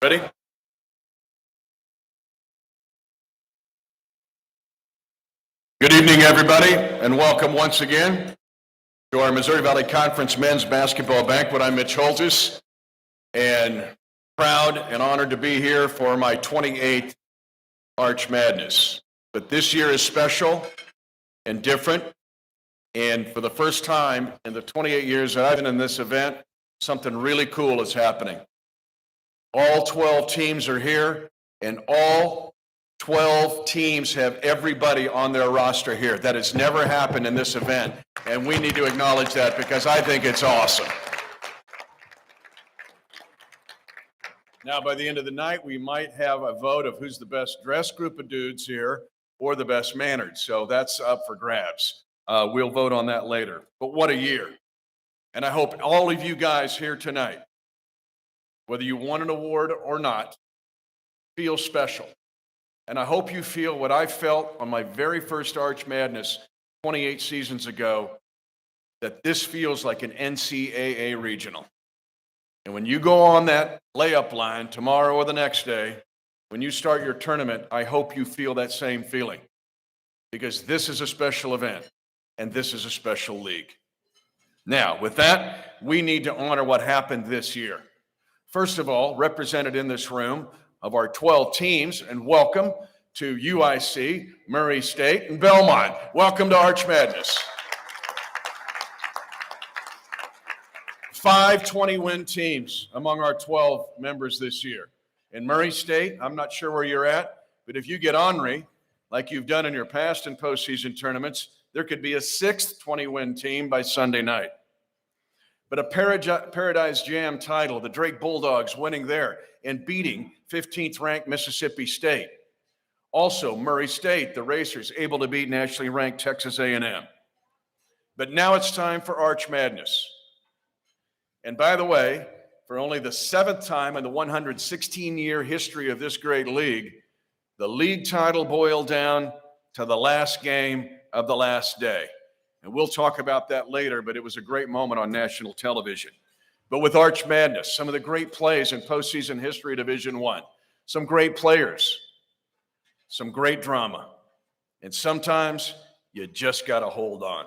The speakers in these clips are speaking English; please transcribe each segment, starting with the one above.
Ready? Good evening, everybody, and welcome once again to our Missouri Valley Conference Men's Basketball Banquet. I'm Mitch Holtis, and proud and honored to be here for my 28th Arch Madness. But this year is special and different, and for the first time in the 28 years that I've been in this event, something really cool is happening. All 12 teams are here, and all 12 teams have everybody on their roster here. That has never happened in this event, and we need to acknowledge that because I think it's awesome. Now, by the end of the night, we might have a vote of who's the best dressed group of dudes here or the best mannered, so that's up for grabs. We'll vote on that later, but what a year. And I hope all of you guys here tonight, whether you won an award or not, feel special. And I hope you feel what I felt on my very first Arch Madness 28 seasons ago, that this feels like an NCAA regional. And when you go on that layup line tomorrow or the next day, when you start your tournament, I hope you feel that same feeling, because this is a special event and this is a special league. Now, with that, we need to honor what happened this year. First of all, represented in this room of our 12 teams, and welcome to UIC, Murray State, and Belmont. Welcome to Arch Madness. 5 20-win teams among our 12 members this year. In Murray State, I'm not sure where you're at, but if you get ornery, like you've done in your past and postseason tournaments, there could be a 6th 20-win team by Sunday night. But a Paradise Jam title, the Drake Bulldogs winning there and beating 15th ranked Mississippi State. Also, Murray State, the Racers, able to beat nationally ranked Texas A&M. But now it's time for Arch Madness. And by the way, for only the 7th time in the 116-year history of this great league, the league title boiled down to the last game of the last day. And we'll talk about that later, but it was a great moment on national television. But with Arch Madness, some of the great plays in postseason history of Division I, some great players, some great drama, and sometimes you just got to hold on.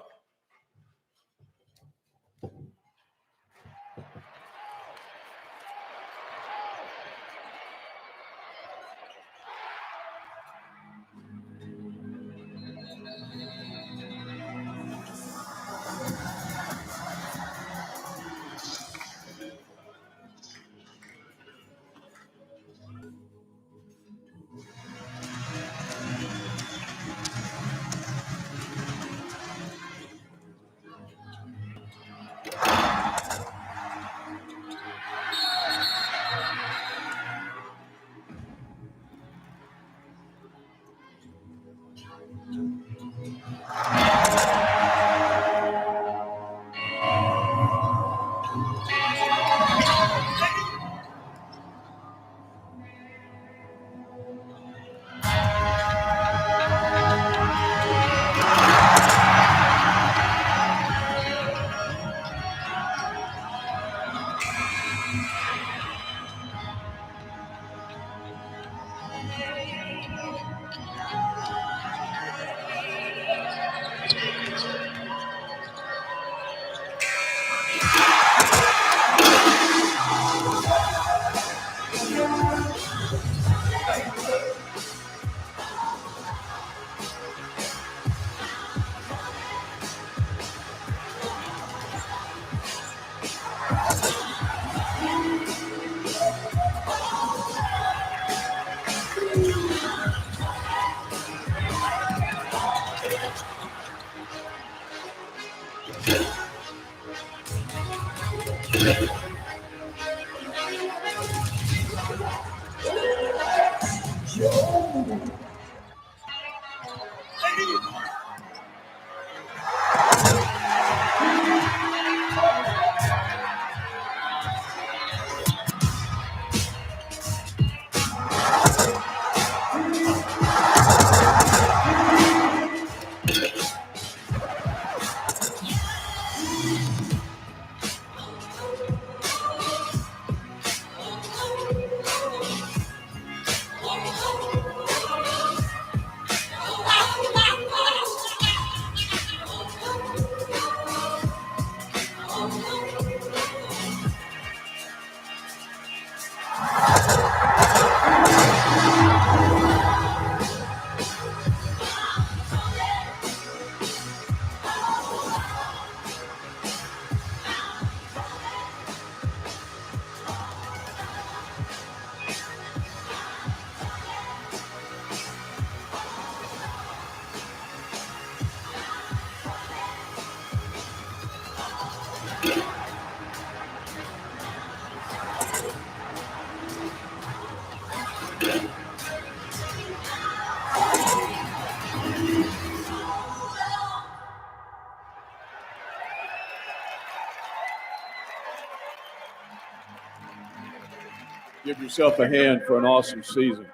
Give yourself a hand for an awesome season.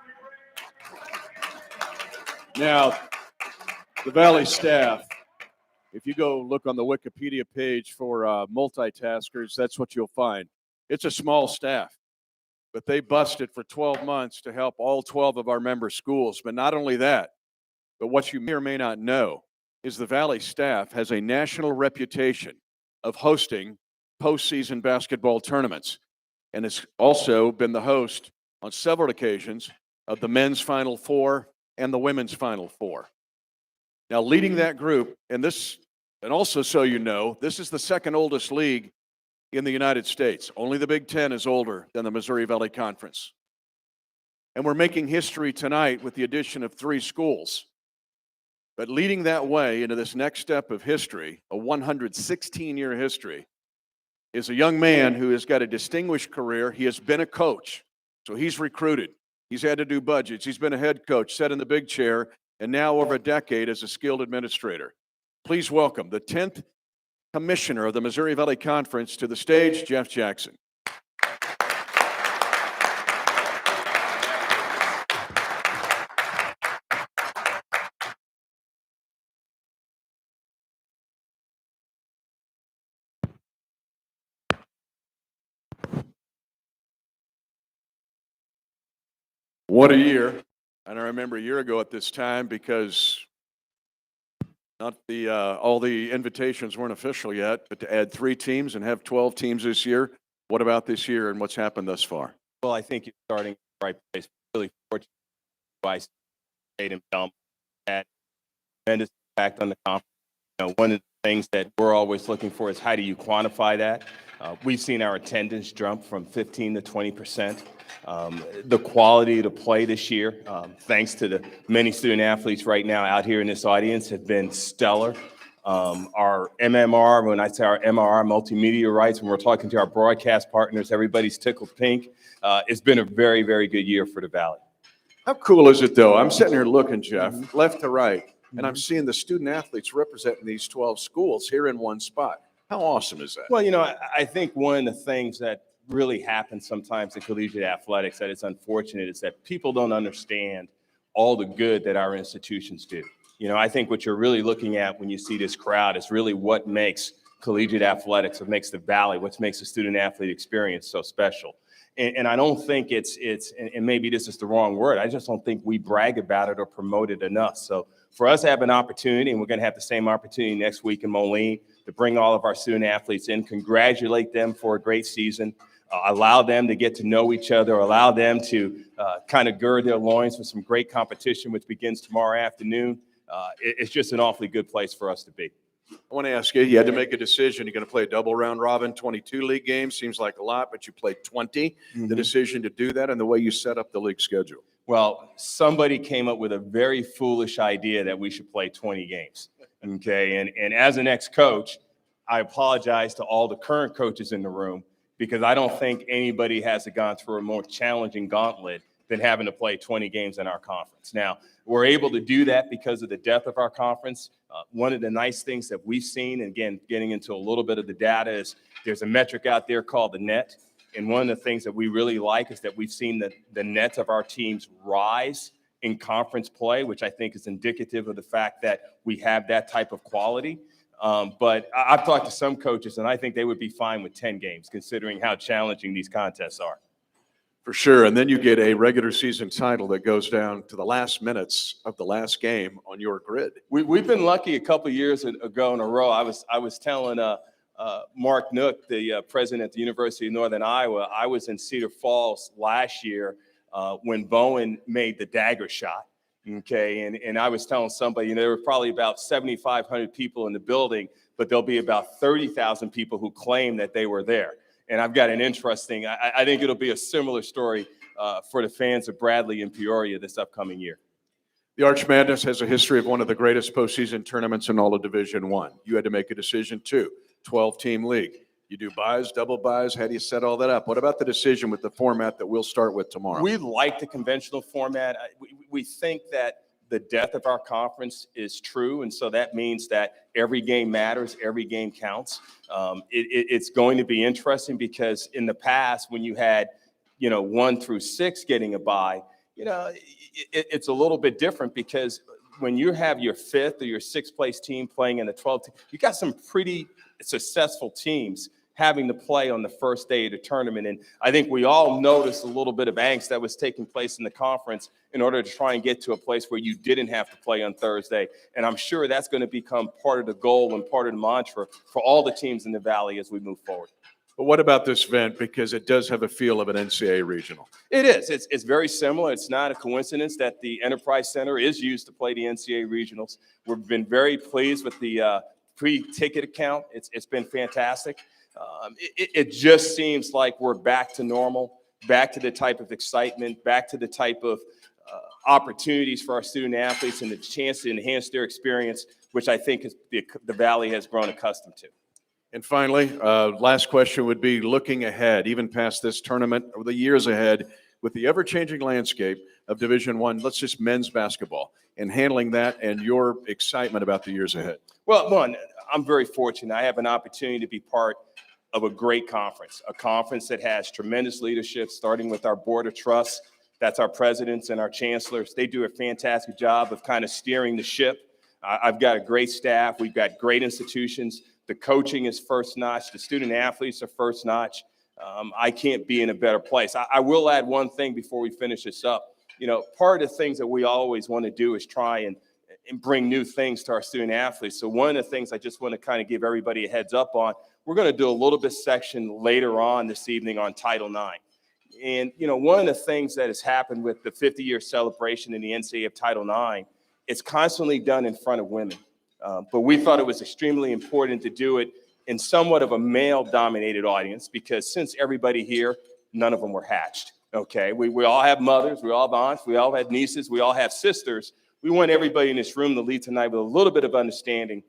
Now, the Valley staff, if you go look on the Wikipedia page for multitaskers, that's what you'll find. It's a small staff, but they busted for 12 months to help all 12 of our member schools. But not only that, but what you may or may not know is the Valley staff has a national reputation of hosting postseason basketball tournaments, and has also been the host on several occasions of the men's Final Four and the women's Final Four. Now, leading that group, and also so you know, this is the second oldest league in the United States. Only the Big Ten is older than the Missouri Valley Conference. And we're making history tonight with the addition of 3 schools. But leading that way into this next step of history, a 116-year history, is a young man who has got a distinguished career. He has been a coach, so he's recruited. He's had to do budgets. He's been a head coach, sat in the big chair, and now over a decade as a skilled administrator. Please welcome the 10th commissioner of the Missouri Valley Conference to the stage, Jeff Jackson. What a year. And I remember a year ago at this time, because not all the invitations weren't official yet, but to add 3 teams and have 12 teams this year. What about this year and what's happened thus far? Well, I think you're starting in the right place. Really fortunate. State and Belmont had tremendous impact on the conference. One of the things that we're always looking for is how do you quantify that? We've seen our attendance jump from 15 to 20%. The quality of the play this year, thanks to the many student athletes right now out here in this audience, have been stellar. Our MMR, when I say our MRR, multimedia rights, when we're talking to our broadcast partners, everybody's tickled pink. It's been a very, very good year for the Valley. How cool is it, though? I'm sitting here looking, Jeff, left to right, and I'm seeing the student athletes representing these 12 schools here in one spot. How awesome is that? Well, I think one of the things that really happens sometimes in collegiate athletics that is unfortunate is that people don't understand all the good that our institutions do. I think what you're really looking at when you see this crowd is really what makes collegiate athletics, what makes the Valley, what makes the student athlete experience so special. And I don't think and maybe this is the wrong word, I just don't think we brag about it or promote it enough. So for us to have an opportunity, and we're going to have the same opportunity next week in Moline, to bring all of our student athletes in, congratulate them for a great season, allow them to get to know each other, allow them to kind of gird their loins for some great competition, which begins tomorrow afternoon. It's just an awfully good place for us to be. I want to ask you had to make a decision. You're going to play a double round robin, 22 league games. Seems like a lot, but you played 20. Mm-hmm. The decision to do that and the way you set up the league schedule. Well, somebody came up with a very foolish idea that we should play 20 games. Okay. And as an ex-coach, I apologize to all the current coaches in the room, because I don't think anybody has gone through a more challenging gauntlet than having to play 20 games in our conference. Now, we're able to do that because of the depth of our conference. One of the nice things that we've seen, and again, getting into a little bit of the data, is there's a metric out there called the net. And one of the things that we really like is that we've seen the nets of our teams rise in conference play, which I think is indicative of the fact that we have that type of quality. But I've talked to some coaches, and I think they would be fine with 10 games, considering how challenging these contests are. For sure. And then you get a regular season title that goes down to the last minutes of the last game on your grid. We've been lucky a couple of years ago in a row. I was telling Mark Nook, the president at the University of Northern Iowa, I was in Cedar Falls last year when Bowen made the dagger shot. Okay, and I was telling somebody, there were probably about 7,500 people in the building, but there'll be about 30,000 people who claim that they were there. And I've got an interesting, I think it'll be a similar story for the fans of Bradley and Peoria this upcoming year. The Arch Madness has a history of one of the greatest postseason tournaments in all of Division I. You had to make a decision too, 12-team league. You do buys, double buys. How do you set all that up? What about the decision with the format that we'll start with tomorrow? We like the conventional format. We think that the depth of our conference is true, and so that means that every game matters, every game counts. It's going to be interesting because in the past, when you had 1 through 6 getting a bye, it's a little bit different because when you have your 5th or your 6th place team playing in the 12th, you got some pretty successful teams having to play on the first day of the tournament. And I think we all noticed a little bit of angst that was taking place in the conference in order to try and get to a place where you didn't have to play on Thursday. And I'm sure that's going to become part of the goal and part of the mantra for all the teams in the Valley as we move forward. But what about this event? Because it does have a feel of an NCAA regional. It is. It's very similar. It's not a coincidence that the Enterprise Center is used to play the NCAA regionals. We've been very pleased with the pre-ticket account. It's been fantastic. It just seems like we're back to normal, back to the type of excitement, back to the type of opportunities for our student athletes and the chance to enhance their experience, which I think is the Valley has grown accustomed to. And finally, last question would be looking ahead, even past this tournament, or the years ahead, with the ever-changing landscape of Division I, let's just men's basketball, and handling that and your excitement about the years ahead. Well, one, I'm very fortunate. I have an opportunity to be part of a great conference, a conference that has tremendous leadership, starting with our Board of Trust. That's our presidents and our chancellors. They do a fantastic job of kind of steering the ship. I've got a great staff. We've got great institutions. The coaching is first notch. The student athletes are first notch. I can't be in a better place. I will add one thing before we finish this up. Part of the things that we always want to do is try and bring new things to our student athletes. So one of the things I just want to kind of give everybody a heads up on, we're going to do a little bit section later on this evening on Title IX. And, one of the things that has happened with the 50-year celebration in the NCAA of Title IX, it's constantly done in front of women. But we thought it was extremely important to do it in somewhat of a male-dominated audience because since everybody here, none of them were hatched, okay? We all have mothers, we all have aunts, we all have nieces, we all have sisters. We want everybody in this room to leave tonight with a little bit of understanding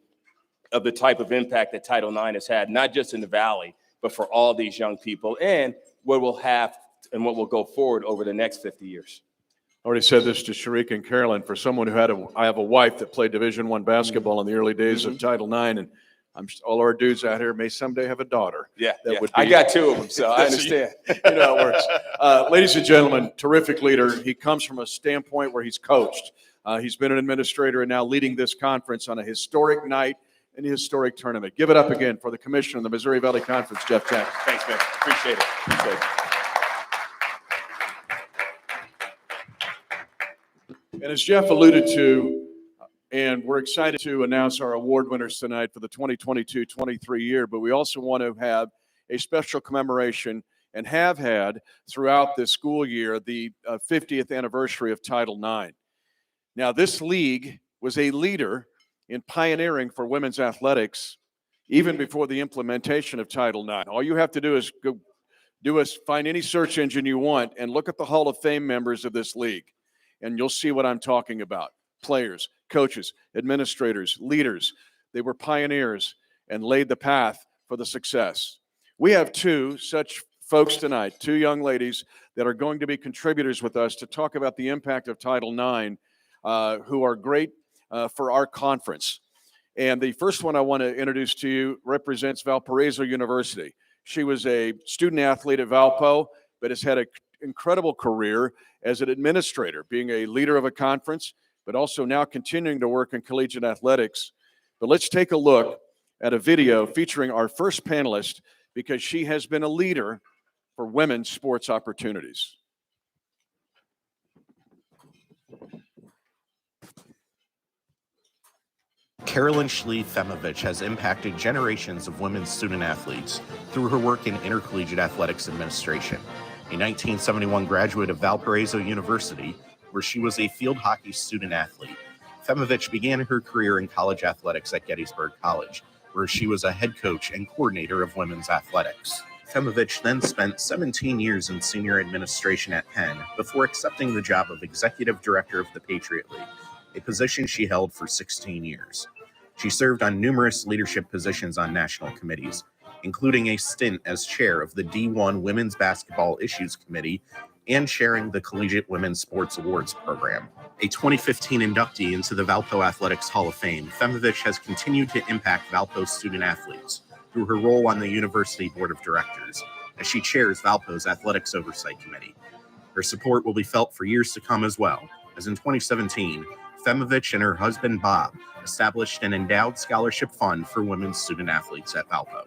of the type of impact that Title IX has had, not just in the Valley, but for all these young people and what we'll have and what will go forward over the next 50 years. I already said this to Sharik and Carolyn. For someone who I have a wife that played Division I basketball in the early days of Title IX, and all our dudes out here may someday have a daughter. I got 2 of them, so I understand. You know how it works. Ladies and gentlemen, terrific leader. He comes from a standpoint where he's coached. He's been an administrator and now leading this conference on a historic night in a historic tournament. Give it up again for the commissioner of the Missouri Valley Conference, Jeff Jackson. Thanks, man. Appreciate it. And as Jeff alluded to, and we're excited to announce our award winners tonight for the 2022-23 year, but we also want to have a special commemoration and have had throughout the school year the 50th anniversary of Title IX. Now, this league was a leader in pioneering for women's athletics even before the implementation of Title IX. All you have to do is find any search engine you want and look at the Hall of Fame members of this league. And you'll see what I'm talking about. Players, coaches, administrators, leaders. They were pioneers and laid the path for the success. We have 2 such folks tonight, 2 young ladies that are going to be contributors with us to talk about the impact of Title IX, who are great for our conference. And the first one I want to introduce to you represents Valparaiso University. She was a student athlete at Valpo, but has had an incredible career as an administrator, being a leader of a conference, but also now continuing to work in collegiate athletics. But let's take a look at a video featuring our first panelist because she has been a leader for women's sports opportunities. Carolyn Schlie-Femovich has impacted generations of women's student athletes through her work in intercollegiate athletics administration. A 1971 graduate of Valparaiso University, where she was a field hockey student athlete, Femovich began her career in college athletics at Gettysburg College, where she was a head coach and coordinator of women's athletics. Femovich then spent 17 years in senior administration at Penn before accepting the job of executive director of the Patriot League, a position she held for 16 years. She served on numerous leadership positions on national committees, including a stint as chair of the D1 Women's Basketball Issues Committee and chairing the Collegiate Women's Sports Awards Program. A 2015 inductee into the Valpo Athletics Hall of Fame, Femovich has continued to impact Valpo student athletes through her role on the university board of directors, as she chairs Valpo's Athletics Oversight Committee. Her support will be felt for years to come as well, as in 2017, Femovich and her husband Bob established an endowed scholarship fund for women's student athletes at Valpo.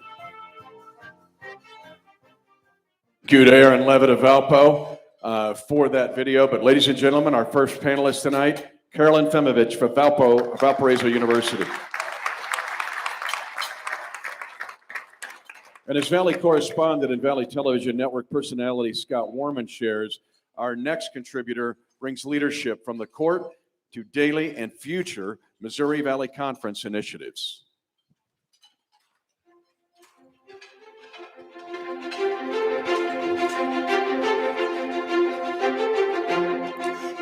Thank you to Aaron Levitt of Valpo for that video. But ladies and gentlemen, our first panelist tonight, Carolyn Femovich from Valparaiso University. And as Valley correspondent and Valley Television Network personality Scott Warman shares, our next contributor brings leadership from the court to daily and future Missouri Valley Conference initiatives.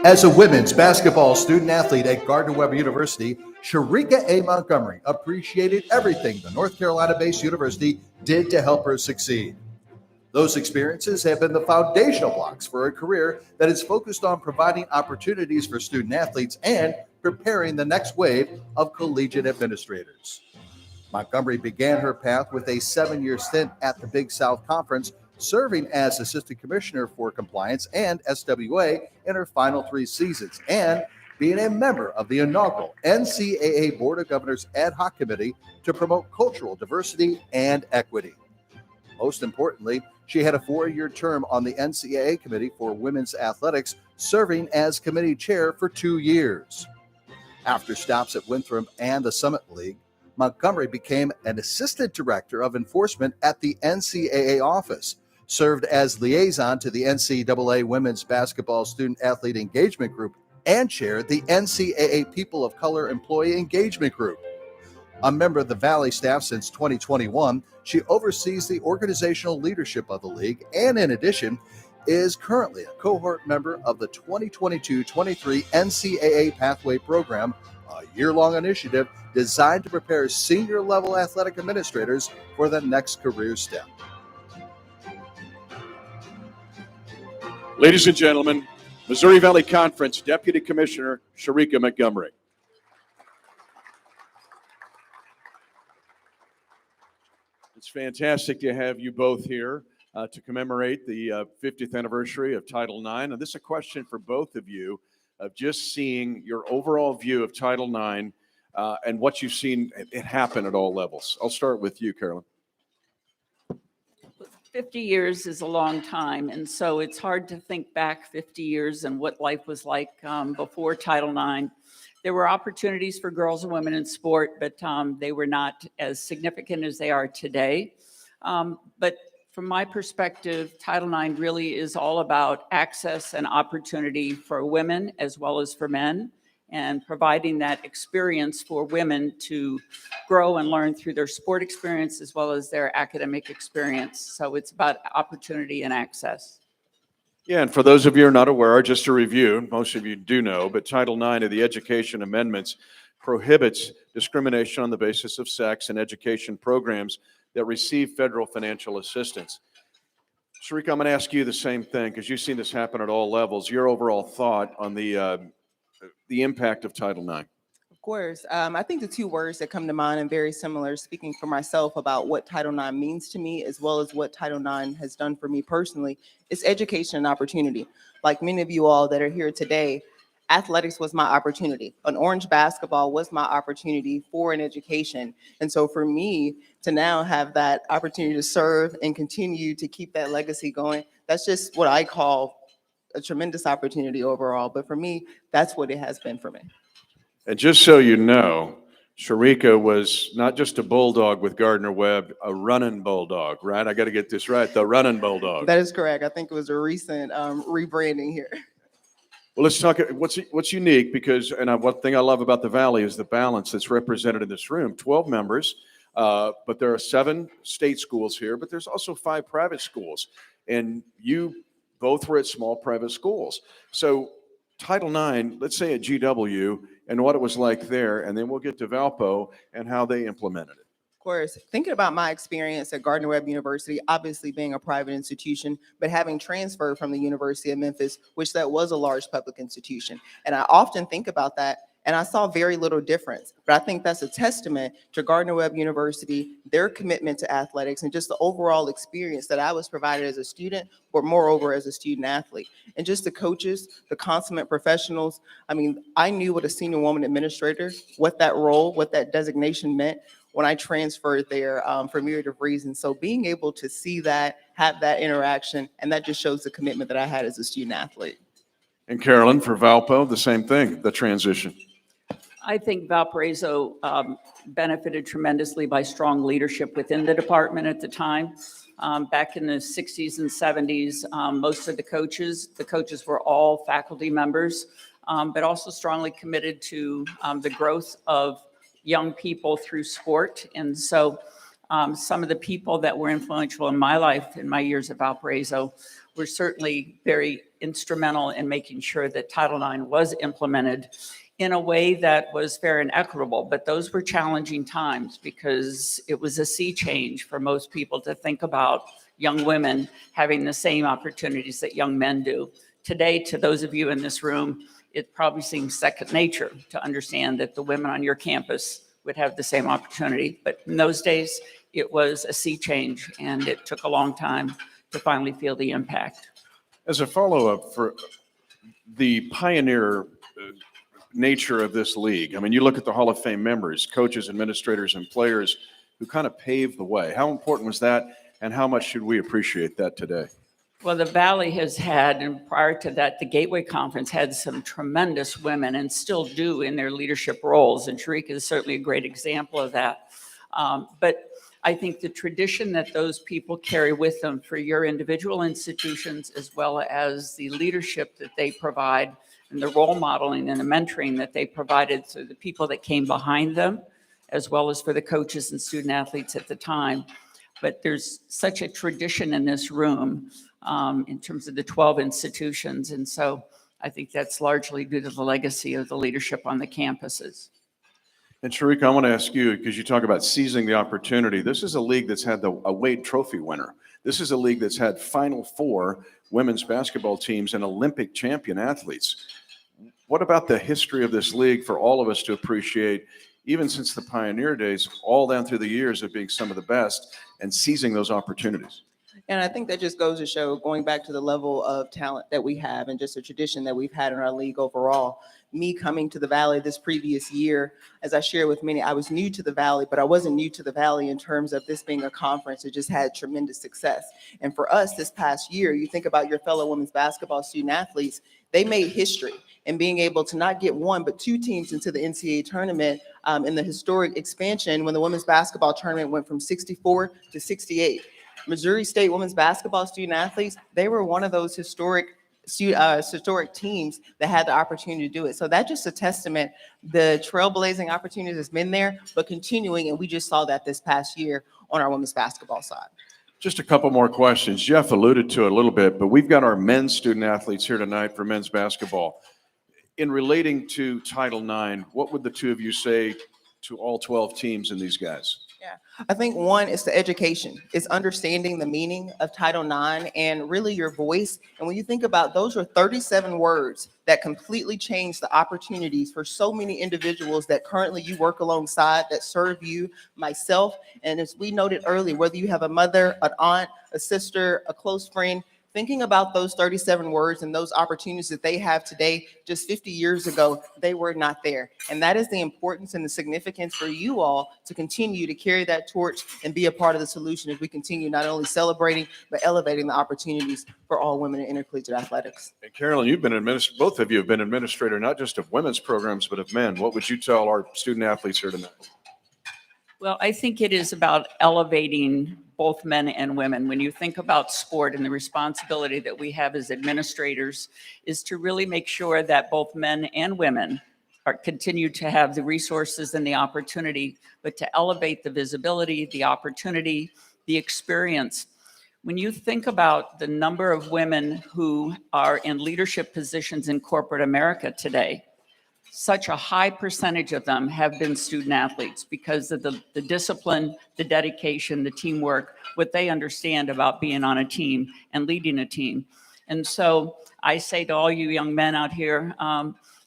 As a women's basketball student athlete at Gardner-Webb University, Sharika A. Montgomery appreciated everything the North Carolina-based university did to help her succeed. Those experiences have been the foundational blocks for a career that is focused on providing opportunities for student athletes and preparing the next wave of collegiate administrators. Montgomery began her path with a 7-year stint at the Big South Conference, serving as Assistant Commissioner for Compliance and SWA in her final 3 seasons, and being a member of the inaugural NCAA Board of Governors Ad Hoc Committee to promote cultural diversity and equity. Most importantly, she had a 4-year term on the NCAA Committee for Women's Athletics, serving as committee chair for 2 years. After stops at Winthrop and the Summit League, Montgomery became an assistant director of enforcement at the NCAA office, served as liaison to the NCAA Women's Basketball Student Athlete Engagement Group, and chaired the NCAA People of Color Employee Engagement Group. A member of the Valley staff since 2021, she oversees the organizational leadership of the league and, in addition, is currently a cohort member of the 2022-23 NCAA Pathway Program, a year-long initiative designed to prepare senior-level athletic administrators for the next career step. Ladies and gentlemen, Missouri Valley Conference Deputy Commissioner Sharika Montgomery. It's fantastic to have you both here to commemorate the 50th anniversary of Title IX. And this is a question for both of you of just seeing your overall view of Title IX and what you've seen it happen at all levels. I'll start with you, Carolyn. 50 years is a long time, and so it's hard to think back 50 years and what life was like before Title IX. There were opportunities for girls and women in sport, but they were not as significant as they are today. But from my perspective, Title IX really is all about access and opportunity for women as well as for men, and providing that experience for women to grow and learn through their sport experience as well as their academic experience. So it's about opportunity and access. Yeah, and for those of you who are not aware, just a review, most of you do know, but Title IX of the Education Amendments prohibits discrimination on the basis of sex in education programs that receive federal financial assistance. Sharika, I'm going to ask you the same thing because you've seen this happen at all levels. Your overall thought on the impact of Title IX. Of course. I think the 2 words that come to mind and very similar, speaking for myself about what Title IX means to me, as well as what Title IX has done for me personally, is education and opportunity. Like many of you all that are here today, athletics was my opportunity. An orange basketball was my opportunity for an education. And so for me to now have that opportunity to serve and continue to keep that legacy going, that's just what I call a tremendous opportunity overall. But for me, that's what it has been for me. And just so you know, Sharika was not just a bulldog with Gardner-Webb, a running bulldog, right? I got to get this right, the running bulldog. That is correct. I think it was a recent rebranding here. Well, let's talk what's unique because, and one thing I love about the Valley is the balance that's represented in this room. 12 members, but there are 7 state schools here, but there's also 5 private schools. And you both were at small private schools. So Title IX, let's say at GW, and what it was like there, and then we'll get to Valpo and how they implemented it. Of course, thinking about my experience at Gardner-Webb University, obviously being a private institution, but having transferred from the University of Memphis, which that was a large public institution. And I often think about that And I saw very little difference. But I think that's a testament to Gardner-Webb University, their commitment to athletics, and just the overall experience that I was provided as a student, but moreover as a student athlete. And just the coaches, the consummate professionals. I mean, I knew what a senior woman administrator, what that role, what that designation meant when I transferred there for a myriad of reasons. So being able to see that, have that interaction, and that just shows the commitment that I had as a student athlete. And Carolyn, for Valpo, the same thing, the transition. I think Valparaiso benefited tremendously by strong leadership within the department at the time. Back in the 60s and 70s, most of the coaches were all faculty members, but also strongly committed to the growth of young people through sport. And so some of the people that were influential in my life, in my years at Valparaiso, were certainly very instrumental in making sure that Title IX was implemented in a way that was fair and equitable. But those were challenging times because it was a sea change for most people to think about young women having the same opportunities that young men do. Today, to those of you in this room, it probably seems second nature to understand that the women on your campus would have the same opportunity. But in those days, it was a sea change, and it took a long time to finally feel the impact. As a follow-up for the pioneer nature of this league, I mean, you look at the Hall of Fame members, coaches, administrators, and players who kind of paved the way. How important was that, and how much should we appreciate that today? Well, the Valley has had, and prior to that, the Gateway Conference had some tremendous women and still do in their leadership roles. And Sharika is certainly a great example of that. But I think the tradition that those people carry with them for your individual institutions, as well as the leadership that they provide and the role modeling and the mentoring that they provided to the people that came behind them, as well as for the coaches and student athletes at the time. But there's such a tradition in this room in terms of the 12 institutions. And so I think that's largely due to the legacy of the leadership on the campuses. And Sharika, I want to ask you, because you talk about seizing the opportunity. This is a league that's had a Wade Trophy winner. This is a league that's had Final Four women's basketball teams and Olympic champion athletes. What about the history of this league for all of us to appreciate, even since the pioneer days, all down through the years of being some of the best and seizing those opportunities? And I think that just goes to show, going back to the level of talent that we have and just a tradition that we've had in our league overall. Me coming to the Valley this previous year, as I shared with many, I was new to the Valley, but I wasn't new to the Valley in terms of this being a conference that just had tremendous success. And for us this past year, you think about your fellow women's basketball student athletes, they made history in being able to not get one, but two teams into the NCAA tournament in the historic expansion when the women's basketball tournament went from 64 to 68. Missouri State women's basketball student athletes, they were one of those historic teams that had the opportunity to do it. So that's just a testament. The trailblazing opportunity has been there, but continuing, and we just saw that this past year on our women's basketball side. Just a couple more questions. Jeff alluded to it a little bit, but we've got our men's student athletes here tonight for men's basketball. In relating to Title IX, what would the two of you say to all 12 teams and these guys? Yeah, I think one is the education. It's understanding the meaning of Title IX and really your voice. And when you think about those are 37 words that completely change the opportunities for so many individuals that currently you work alongside, that serve you, myself. And as we noted earlier, whether you have a mother, an aunt, a sister, a close friend, thinking about those 37 words and those opportunities that they have today, just 50 years ago, they were not there. And that is the importance and the significance for you all to continue to carry that torch and be a part of the solution as we continue not only celebrating, but elevating the opportunities for all women in intercollegiate athletics. And Carolyn, you've been both of you have been administrator, not just of women's programs, but of men. What would you tell our student athletes here tonight? Well, I think it is about elevating both men and women. When you think about sport and the responsibility that we have as administrators is to really make sure that both men and women continue to have the resources and the opportunity, but to elevate the visibility, the opportunity, the experience. When you think about the number of women who are in leadership positions in corporate America today, such a high percentage of them have been student athletes because of the discipline, the dedication, the teamwork, what they understand about being on a team and leading a team. And so I say to all you young men out here,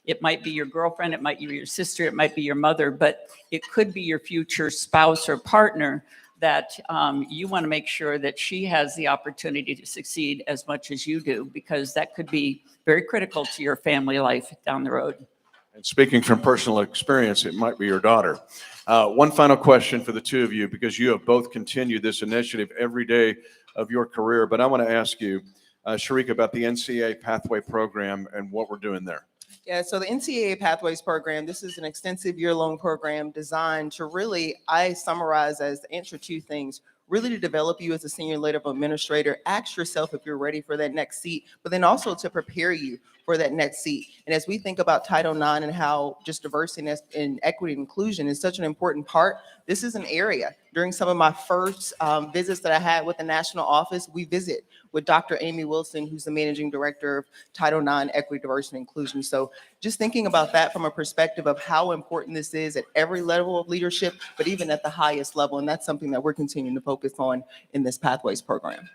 It might be your girlfriend, it might be your sister, it might be your mother, but it could be your future spouse or partner that you want to make sure that she has the opportunity to succeed as much as you do, because that could be very critical to your family life down the road. And speaking from personal experience, it might be your daughter. One final question for the two of you, because you have both continued this initiative every day of your career. But I want to ask you, Sharika, about the NCAA Pathway Program and what we're doing there. Yeah, so the NCAA Pathways Program, this is an extensive year-long program designed to really, I summarize as the answer two things, really to develop you as a senior level administrator. Ask yourself if you're ready for that next seat, but then also to prepare you for that next seat. And as we think about Title IX and how just diversity and equity and inclusion is such an important part, this is an area. During some of my first visits that I had with the national office, we visit with Dr. Amy Wilson, who's the managing director of Title IX Equity, Diversity, and Inclusion. So just thinking about that from a perspective of how important this is at every level of leadership, but even at the highest level. And that's something that we're continuing to focus on in this Pathways program.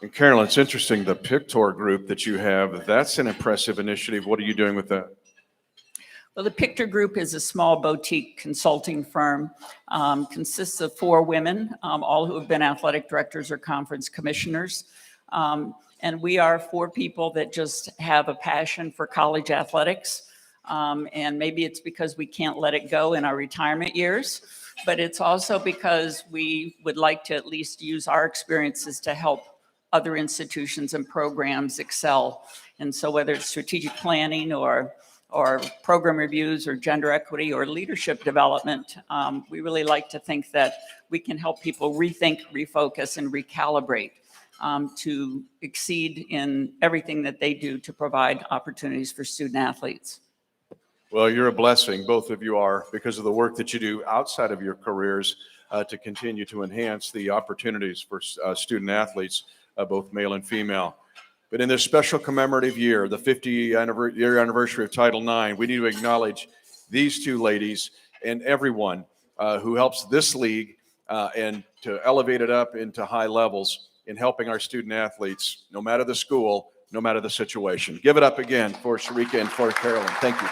And Carolyn, it's interesting, the Pictor group that you have, that's an impressive initiative. What are you doing with that? Well, the Pictor Group is a small boutique consulting firm, consists of 4 women, all who have been athletic directors or conference commissioners. And we are 4 people that just have a passion for college athletics. And maybe it's because we can't let it go in our retirement years, but it's also because we would like to at least use our experiences to help other institutions and programs excel. And so whether it's strategic planning or program reviews or gender equity or leadership development, we really like to think that we can help people rethink, refocus, and recalibrate to exceed in everything that they do to provide opportunities for student athletes. Well, you're a blessing, both of you are, because of the work that you do outside of your careers to continue to enhance the opportunities for student athletes, both male and female. But in this special commemorative year, the 50-year anniversary of Title IX, we need to acknowledge these 2 ladies and everyone who helps this league and to elevate it up into high levels in helping our student athletes, no matter the school, no matter the situation. Give it up again for Sharika and for Carolyn. Thank you.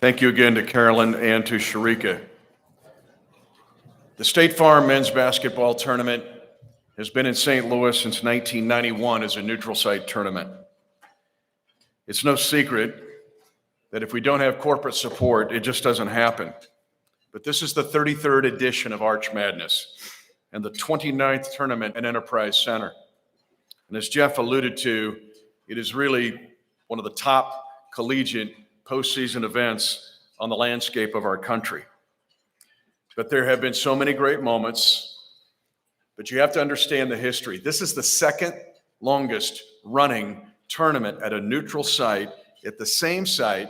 Thank you again to Carolyn and to Sharika. The State Farm Men's Basketball Tournament has been in St. Louis since 1991 as a neutral site tournament. It's no secret that if we don't have corporate support, it just doesn't happen. But this is the 33rd edition of Arch Madness and the 29th tournament at Enterprise Center. And as Jeff alluded to, it is really one of the top collegiate postseason events on the landscape of our country. But there have been so many great moments, but you have to understand the history. This is the second longest running tournament at a neutral site at the same site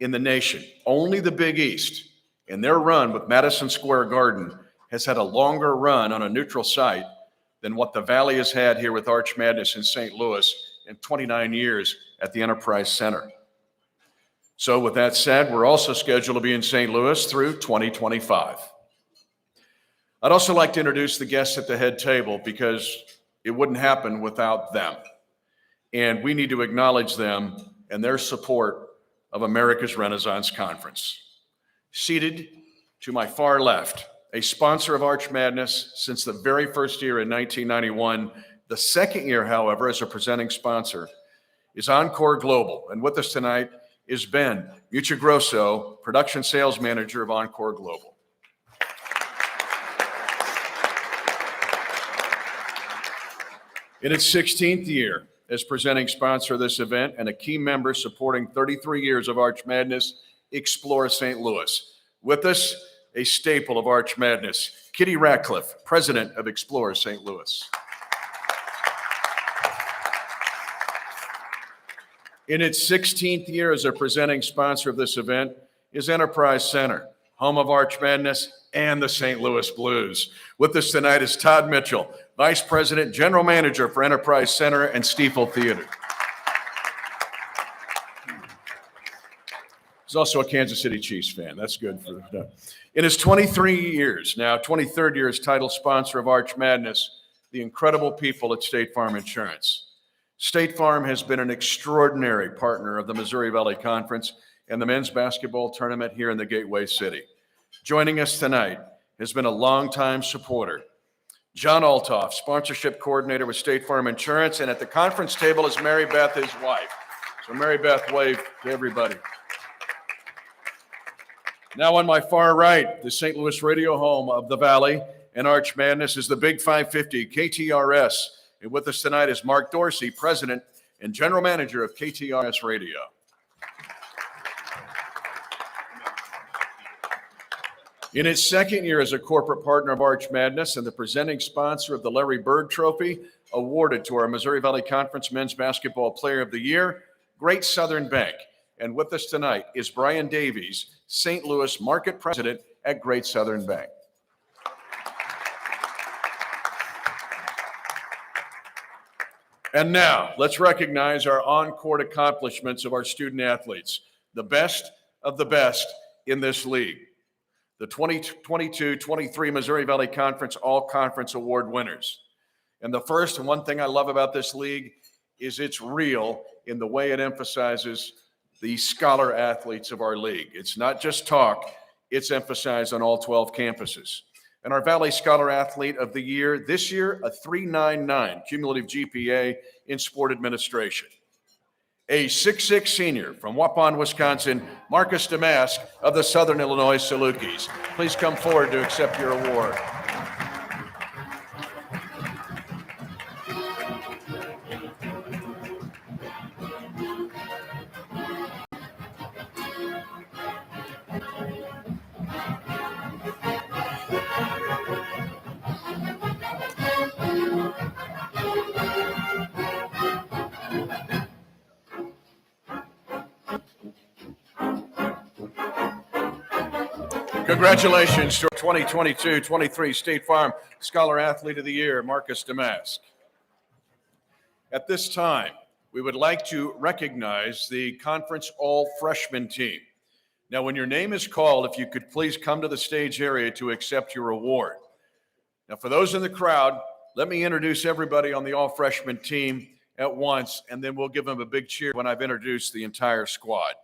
in the nation. Only the Big East, in their run with Madison Square Garden, has had a longer run on a neutral site than what the Valley has had here with Arch Madness in St. Louis in 29 years at the Enterprise Center. So with that said, we're also scheduled to be in St. Louis through 2025. I'd also like to introduce the guests at the head table because it wouldn't happen without them. And we need to acknowledge them and their support of America's Renaissance Conference. Seated to my far left, a sponsor of Arch Madness since the very first year in 1991. The second year, however, as a presenting sponsor is Encore Global. And with us tonight is Ben Muchagrosso, production sales manager of Encore Global. In its 16th year as presenting sponsor of this event and a key member supporting 33 years of Arch Madness, Explore St. Louis. With us, a staple of Arch Madness, Kitty Ratcliffe, president of Explore St. Louis. In its 16th year as a presenting sponsor of this event is Enterprise Center, home of Arch Madness and the St. Louis Blues. With us tonight is Todd Mitchell, Vice President, General Manager for Enterprise Center and Stiefel Theater. He's also a Kansas City Chiefs fan. That's good for him. In his 23 years, now 23rd year as title sponsor of Arch Madness, the incredible people at State Farm Insurance. State Farm has been an extraordinary partner of the Missouri Valley Conference and the men's basketball tournament here in the Gateway City. Joining us tonight has been a longtime supporter, John Altoff, sponsorship coordinator with State Farm Insurance, and at the conference table is Mary Beth, his wife. So Mary Beth, wave to everybody. Now on my far right, the St. Louis radio home of the Valley and Arch Madness is the Big 550 KTRS. And with us tonight is Mark Dorsey, President and General Manager of KTRS Radio. In its second year as a corporate partner of Arch Madness and the presenting sponsor of the Larry Bird Trophy, awarded to our Missouri Valley Conference Men's Basketball Player of the Year, Great Southern Bank. And with us tonight is Brian Davies, St. Louis Market President at Great Southern Bank. And now, let's recognize our on-court accomplishments of our student athletes, the best of the best in this league. The 2022-23 Missouri Valley Conference All-Conference Award winners. And the first, and one thing I love about this league, is it's real in the way it emphasizes the scholar athletes of our league. It's not just talk, it's emphasized on all 12 campuses. And our Valley Scholar Athlete of the Year, this year, a 3.99 cumulative GPA in sport administration. A 6'6" senior from Waupun, Wisconsin, Marcus Damask of the Southern Illinois Salukis. Please come forward to accept your award. Congratulations to 2022-23 State Farm Scholar Athlete of the Year, Marcus Damask. At this time, we would like to recognize the conference all-freshman team. Now, when your name is called, if you could please come to the stage area to accept your award. Now, for those in the crowd, let me introduce everybody on the all-freshman team at once, and then we'll give them a big cheer when I've introduced the entire squad.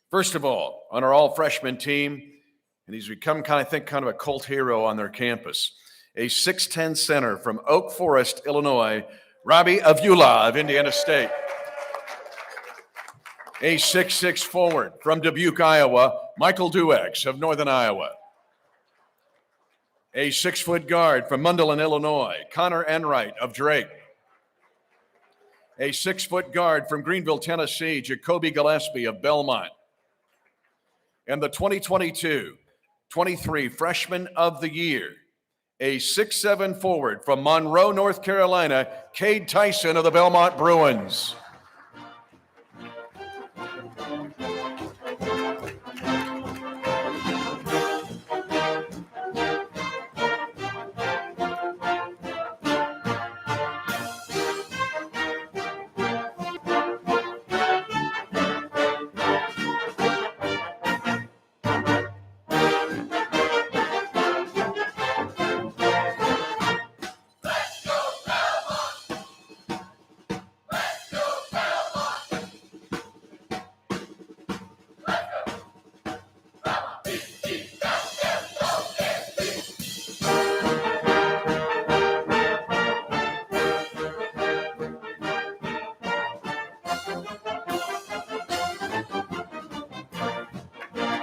First of all, on our all-freshman team, and he's become kind of a cult hero on their campus, a 6'10" center from Oak Forest, Illinois, Robbie Avula of Indiana State. A 6'6" forward from Dubuque, Iowa, Michael Duex of Northern Iowa. A 6-foot guard from Mundelein, Illinois, Connor Enright of Drake. A 6-foot guard from Greenville, Tennessee, Jacoby Gillespie of Belmont. And the 2022-23 Freshman of the Year, a 6'7" forward from Monroe, North Carolina, Cade Tyson of the Belmont Bruins.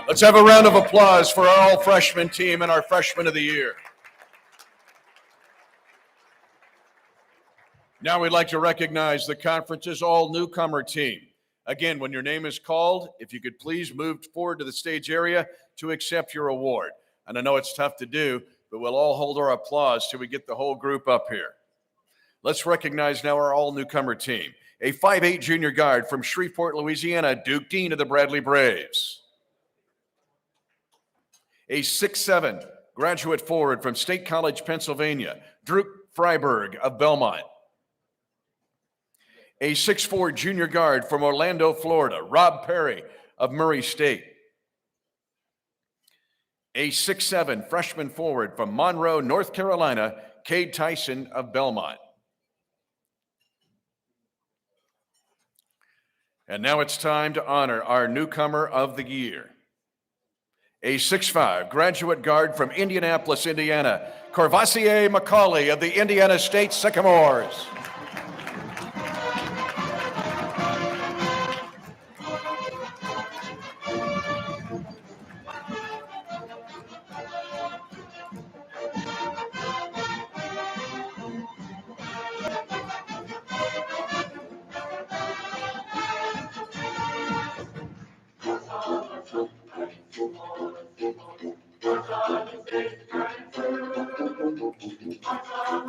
Let's have a round of applause for our all-freshman team and our Freshman of the Year. Now we'd like to recognize the conference's all-newcomer team. Again, when your name is called, if you could please move forward to the stage area to accept your award. And I know it's tough to do, but we'll all hold our applause till we get the whole group up here. Let's recognize now our all-newcomer team. A 5'8" junior guard from Shreveport, Louisiana, Duke Dean of the Bradley Braves. A 6'7" graduate forward from State College, Pennsylvania, Drew Freiberg of Belmont. A 6'4" junior guard from Orlando, Florida, Rob Perry of Murray State. A 6'7" freshman forward from Monroe, North Carolina, Cade Tyson of Belmont. And now it's time to honor our newcomer of the year. A 6'5" graduate guard from Indianapolis, Indiana, Corvassier McCauley of the Indiana State Sycamores.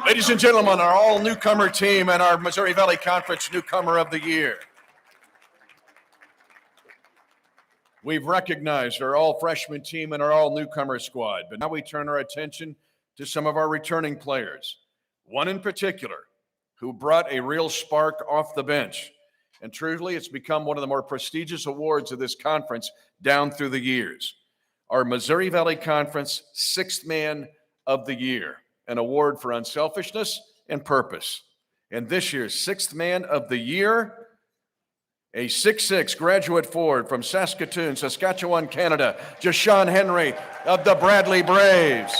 Ladies and gentlemen, our all-newcomer team and our Missouri Valley Conference Newcomer of the Year. We've recognized our all-freshman team and our all-newcomer squad, but now we turn our attention to some of our returning players. One in particular who brought a real spark off the bench. And truthfully, it's become one of the more prestigious awards of this conference down through the years. Our Missouri Valley Conference Sixth Man of the Year, an award for unselfishness and purpose. And this year's Sixth Man of the Year, a 6'6" graduate forward from Saskatoon, Saskatchewan, Canada, Jashawn Henry of the Bradley Braves.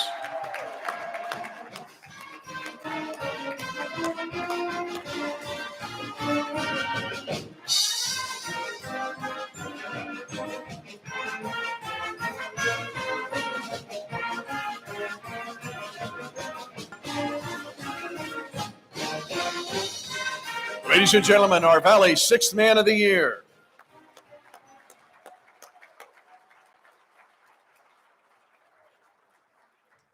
Ladies and gentlemen, our Valley Sixth Man of the Year.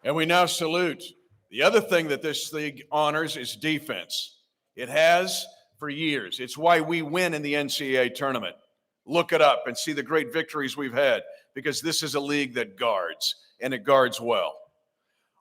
And we now salute. The other thing that this league honors is defense. It has for years. It's why we win in the NCAA tournament. Look it up and see the great victories we've had, because this is a league that guards, and it guards well.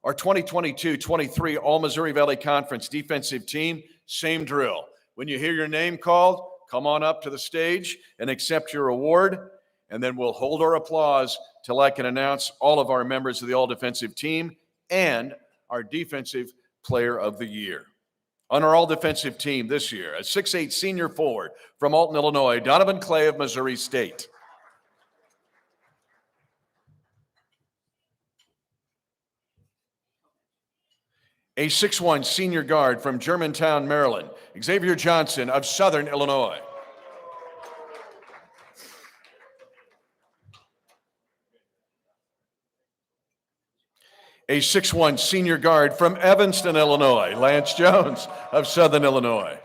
Our 2022-23 All-Missouri Valley Conference defensive team, same drill. When you hear your name called, come on up to the stage and accept your award, and then we'll hold our applause till I can announce all of our members of the all-defensive team and our defensive player of the year. On our all-defensive team this year, a 6'8" senior forward from Alton, Illinois, Donovan Clay of Missouri State. A 6'1" senior guard from Germantown, Maryland, Xavier Johnson of Southern Illinois. A 6'1" senior guard from Evanston, Illinois, Lance Jones of Southern Illinois.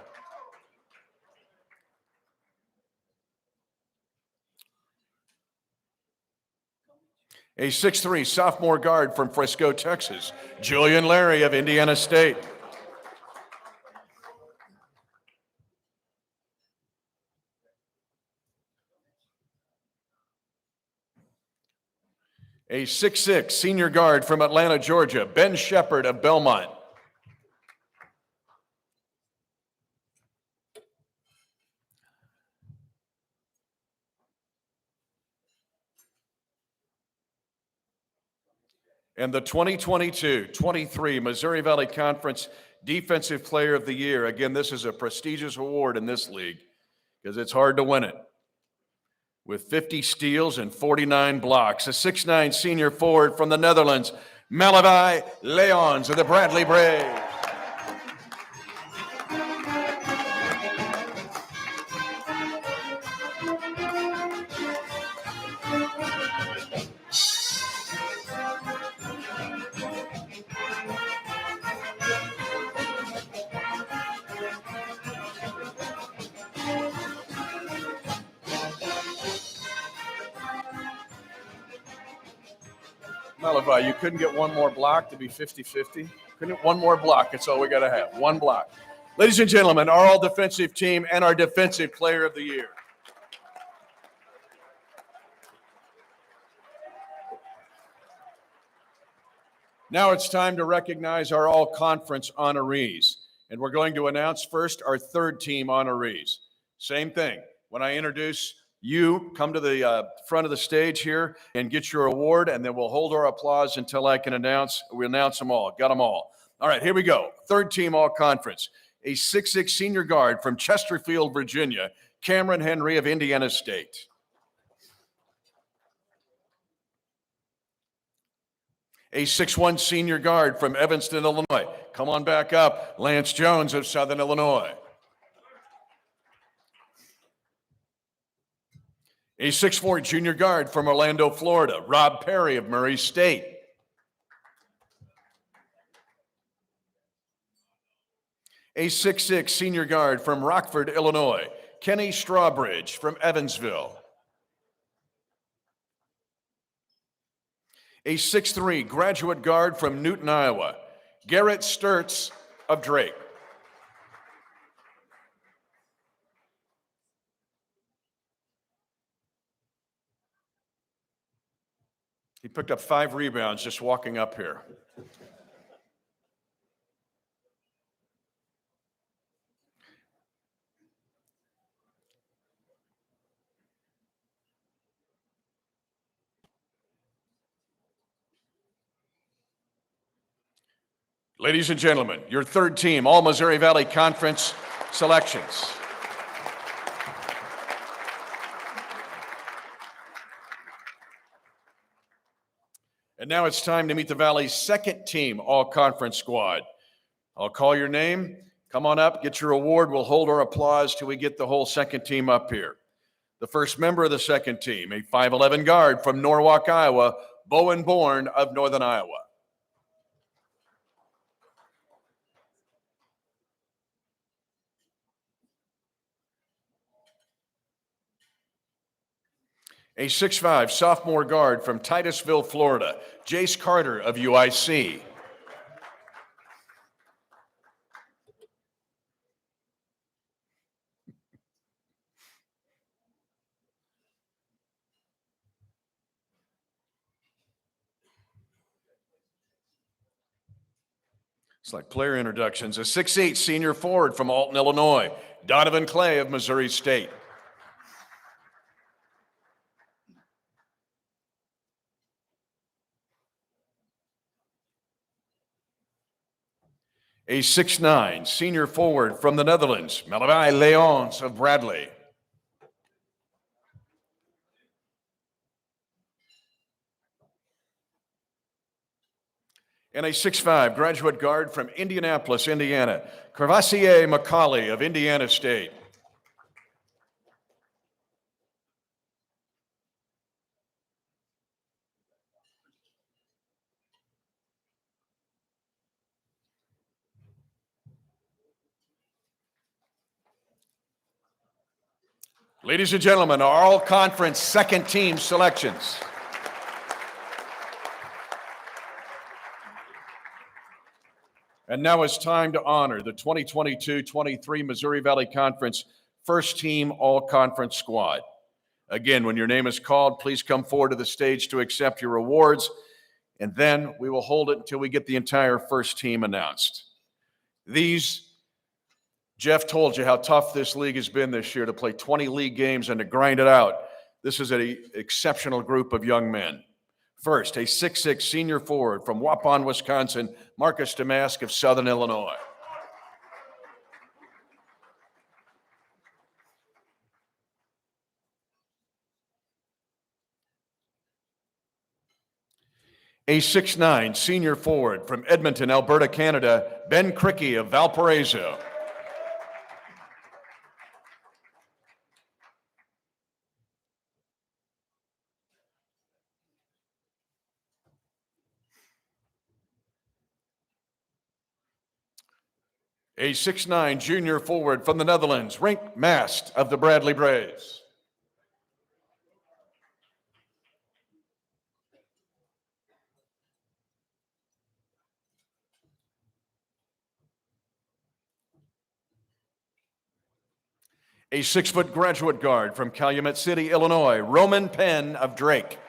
A 6'3" sophomore guard from Frisco, Texas, Julian Larry of Indiana State. A 6'6" senior guard from Atlanta, Georgia, Ben Shepard of Belmont. And the 2022-23 Missouri Valley Conference Defensive Player of the Year. Again, this is a prestigious award in this league because it's hard to win it. With 50 steals and 49 blocks, a 6'9" senior forward from the Netherlands, Malavi Leons of the Bradley Braves. Malavi, you couldn't get one more block to be 50-50? Couldn't one more block, that's all we got to have, one block. Ladies and gentlemen, our all-defensive team and our defensive player of the year. Now it's time to recognize our all-conference honorees. And we're going to announce first our third team honorees. Same thing. When I introduce you, come to the front of the stage here and get your award, and then we'll hold our applause until I can announce. We announce them all. Got them all. All right, here we go. Third team all-conference. A 6'6" senior guard from Chesterfield, Virginia, Cameron Henry of Indiana State. A 6'1" senior guard from Evanston, Illinois. Come on back up, Lance Jones of Southern Illinois. A 6'4" junior guard from Orlando, Florida, Rob Perry of Murray State. A 6'6" senior guard from Rockford, Illinois, Kenny Strawbridge from Evansville. A 6'3" graduate guard from Newton, Iowa, Garrett Sturtz of Drake. He picked up 5 rebounds just walking up here. Ladies and gentlemen, your third team, all Missouri Valley Conference selections. And now it's time to meet the Valley's second team, all-conference squad. I'll call your name. Come on up, get your award. We'll hold our applause till we get the whole second team up here. The first member of the second team, a 5'11" guard from Norwalk, Iowa, Bowen Bourne of Northern Iowa. A 6'5" sophomore guard from Titusville, Florida, Jace Carter of UIC. It's like player introductions. A 6'8" senior forward from Alton, Illinois, Donovan Clay of Missouri State. A 6'9" senior forward from the Netherlands, Malabai Leons of Bradley. And a 6'5" graduate guard from Indianapolis, Indiana, Crevassier McCauley of Indiana State. Ladies and gentlemen, our all-conference second team selections. And now it's time to honor the 2022-23 Missouri Valley Conference first team all-conference squad. Again, when your name is called, please come forward to the stage to accept your awards, and then we will hold it until we get the entire first team announced. Jeff told you how tough this league has been this year to play 20 league games and to grind it out. This is an exceptional group of young men. First, a 6'6" senior forward from Waupun, Wisconsin, Marcus Damask of Southern Illinois. A 6'9" senior forward from Edmonton, Alberta, Canada, Ben Cricky of Valparaiso. A 6'9" junior forward from the Netherlands, Rink Mast of the Bradley Braves. A 6-foot graduate guard from Calumet City, Illinois, Roman Penn of Drake.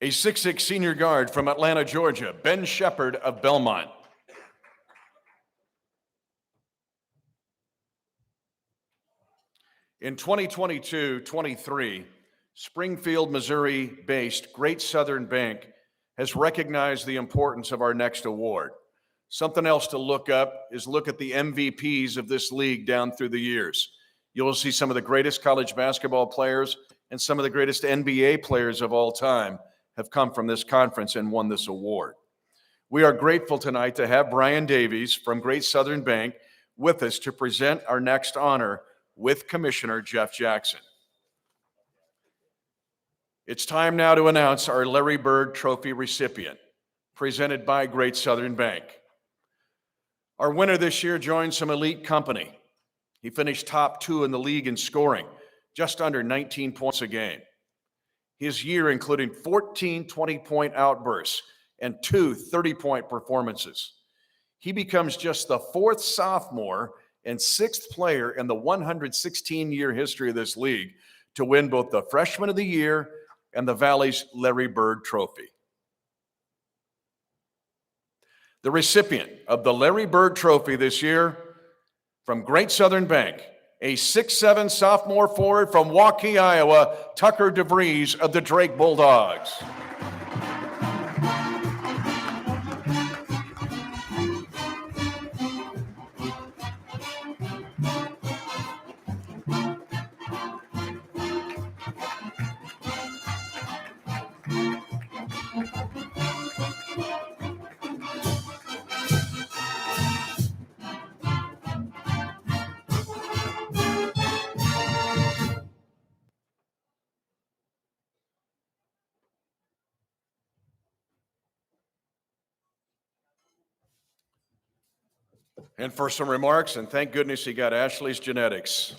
A 6'6" senior guard from Atlanta, Georgia, Ben Shepard of Belmont. In 2022-23, Springfield, Missouri-based Great Southern Bank has recognized the importance of our next award. Something else to look up is look at the MVPs of this league down through the years. You'll see some of the greatest college basketball players and some of the greatest NBA players of all time have come from this conference and won this award. We are grateful tonight to have Brian Davies from Great Southern Bank with us to present our next honor with Commissioner Jeff Jackson. It's time now to announce our Larry Bird Trophy recipient, presented by Great Southern Bank. Our winner this year joined some elite company. He finished top 2 in the league in scoring, just under 19 points a game. His year including 14 20-point outbursts and 2 30-point performances. He becomes just the 4th sophomore and 6th player in the 116-year history of this league to win both the Freshman of the Year and the Valley's Larry Bird Trophy. The recipient of the Larry Bird Trophy this year from Great Southern Bank, a 6'7" sophomore forward from Waukee, Iowa, Tucker DeVries of the Drake Bulldogs. And for some remarks, and thank goodness he got Ashley's genetics,